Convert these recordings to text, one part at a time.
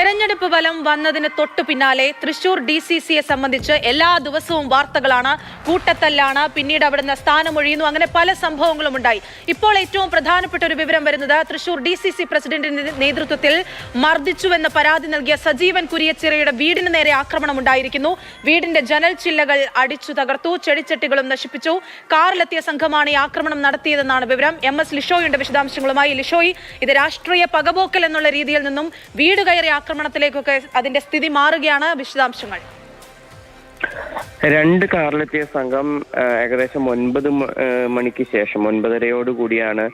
തെരഞ്ഞെടുപ്പ് ഫലം വന്നതിന് തൊട്ടു പിന്നാലെ തൃശൂർ DCCയെ സംബന്ധിച്ച് എല്ലാ ദിവസവും വാർത്തകളാണ്. കൂട്ടത്തല്ലാണ്, പിന്നീട് അവിടുന്ന് സ്ഥാനമൊഴിയുന്നു, അങ്ങനെ പല സംഭവങ്ങളും ഉണ്ടായി. ഇപ്പോൾ ഏറ്റവും പ്രധാനപ്പെട്ട ഒരു വിവരം വരുന്നത് തൃശൂർ DCC പ്രസിഡന്റിന്റെ നേതൃത്വത്തിൽ മർദ്ദിച്ചുവെന്ന് പരാതി നൽകിയ സജീവൻ കുരിയച്ചിറയുടെ വീടിന് നേരെ ആക്രമണം ഉണ്ടായിരിക്കുന്നു. വീടിന്റെ ജനൽ ചില്ലകൾ അടിച്ചു തകർത്തു, ചെടിച്ചട്ടികളും നശിപ്പിച്ചു. കാറിലെത്തിയ സംഘമാണ് ഈ ആക്രമണം നടത്തിയതെന്നാണ് വിവരം. MS ലിഷോയുടെ വിശദാംശങ്ങളുമായി. ലിഷോയ്, ഇത് രാഷ്ട്രീയ പകപോക്കൽ എന്നുള്ള രീതിയിൽ നിന്നും വീട് കയറി ആക്രമണത്തിലേക്കൊക്കെ അതിന്റെ സ്ഥിതി മാറുകയാണ്. വിശദാംശങ്ങൾ. രണ്ട് കാറിലെത്തിയ സംഘം ഏകദേശം 9 മണിക്ക് ശേഷം 9:30 കൂടിയാണ്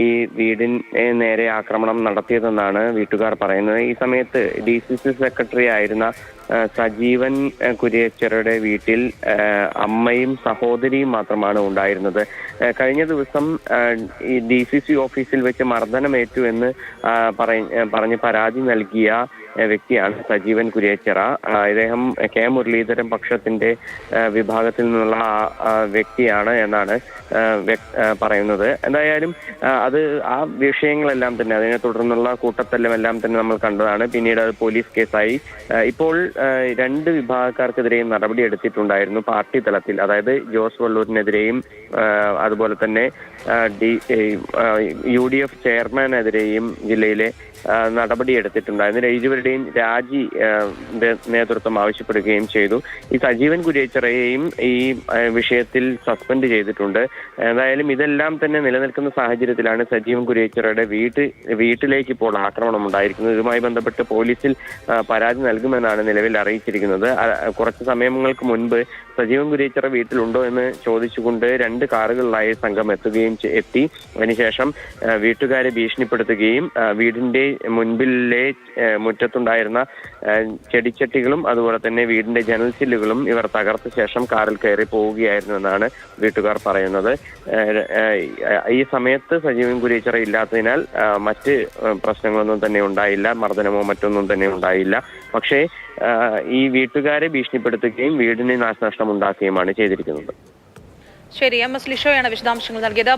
ഈ വീടിന് നേരെ ആക്രമണം നടത്തിയതെന്നാണ് വീട്ടുകാർ പറയുന്നത്. ഈ സമയത്ത് DCC സെക്രട്ടറി ആയിരുന്ന സജീവൻ കുരിയച്ചിറയുടെ വീട്ടിൽ അമ്മയും സഹോദരിയും മാത്രമാണ് ഉണ്ടായിരുന്നത്. കഴിഞ്ഞ ദിവസം ഈ DCC ഓഫീസിൽ വെച്ച് മർദ്ദനമേറ്റു എന്ന് പറഞ്ഞ് പരാതി നൽകിയ വ്യക്തിയാണ് സജീവൻ കുരിയച്ചിറ. ഇദ്ദേഹം K മുരളീധരൻ പക്ഷത്തിന്റെ വിഭാഗത്തിൽ നിന്നുള്ള വ്യക്തിയാണ് എന്നാണ് പറയുന്നത്. എന്തായാലും അത് ആ വിഷയങ്ങളെല്ലാം തന്നെ, അതിനെ തുടർന്നുള്ള കൂട്ടത്തെല്ലാം എല്ലാം തന്നെ നമ്മൾ കണ്ടതാണ്. പിന്നീട് അത് പോലീസ് കേസായി. ഇപ്പോൾ 2 വിഭാഗക്കാർക്കെതിരെയും നടപടി എടുത്തിട്ടുണ്ടായിരുന്നു പാർട്ടി തലത്തിൽ. അതായത് ജോസ് വള്ളൂരിനെതിരെയും അതുപോലെ തന്നെ UDF ചെയർമാനെതിരെയും ജില്ലയിലെ നടപടി എടുത്തിട്ടുണ്ടായിരുന്നു. ഇരുവരുടെയും രാജി നേതൃത്വം ആവശ്യപ്പെടുകയും ചെയ്തു. ഈ സജീവൻ കുരിയച്ചിറയെയും ഈ വിഷയത്തിൽ സസ്പെൻഡ് ചെയ്തിട്ടുണ്ട്. എന്തായാലും ഇതെല്ലാം തന്നെ നിലനിൽക്കുന്ന സാഹചര്യത്തിലാണ് സജീവൻ കുരിയച്ചിറയുടെ വീട്ടിലേക്ക് ഇപ്പോൾ ആക്രമണം ഉണ്ടായിരിക്കുന്നത്. ഇതുമായി ബന്ധപ്പെട്ട് പോലീസിൽ പരാതി നൽകുമെന്നാണ് നിലവിൽ അറിയിച്ചിരിക്കുന്നത്. കുറച്ച് സമയങ്ങൾക്ക് മുൻപ് സജീവൻ കുരിയച്ചിറ വീട്ടിലുണ്ടോ എന്ന് ചോദിച്ചുകൊണ്ട് 2 കാറുകളിലായി സംഘം എത്തി. അതിനുശേഷം വീട്ടുകാരെ ഭീഷണിപ്പെടുത്തുകയും വീടിന്റെ മുൻപിലെ മുറ്റത്തുണ്ടായിരുന്ന ചെടിച്ചട്ടികളും അതുപോലെ തന്നെ വീടിന്റെ ജനൽ ചില്ലുകളും ഇവർ തകർത്ത ശേഷം കാറിൽ കയറി പോവുകയായിരുന്നു എന്നാണ് വീട്ടുകാർ പറയുന്നത്. ഈ സമയത്ത് സജീവൻ കുരിയച്ചിറ ഇല്ലാത്തതിനാൽ മറ്റ് പ്രശ്നങ്ങളൊന്നും തന്നെ ഉണ്ടായില്ല, മർദ്ദനമോ മറ്റൊന്നും തന്നെ ഉണ്ടായില്ല. പക്ഷേ ഈ വീട്ടുകാരെ ഭീഷണിപ്പെടുത്തുകയും വീടിന് നാശനഷ്ടം ഉണ്ടാക്കുകയുമാണ് ചെയ്തിരിക്കുന്നത്. ശരി, MS ലിഷോയാണ് വിശദാംശങ്ങൾ നൽകിയത്.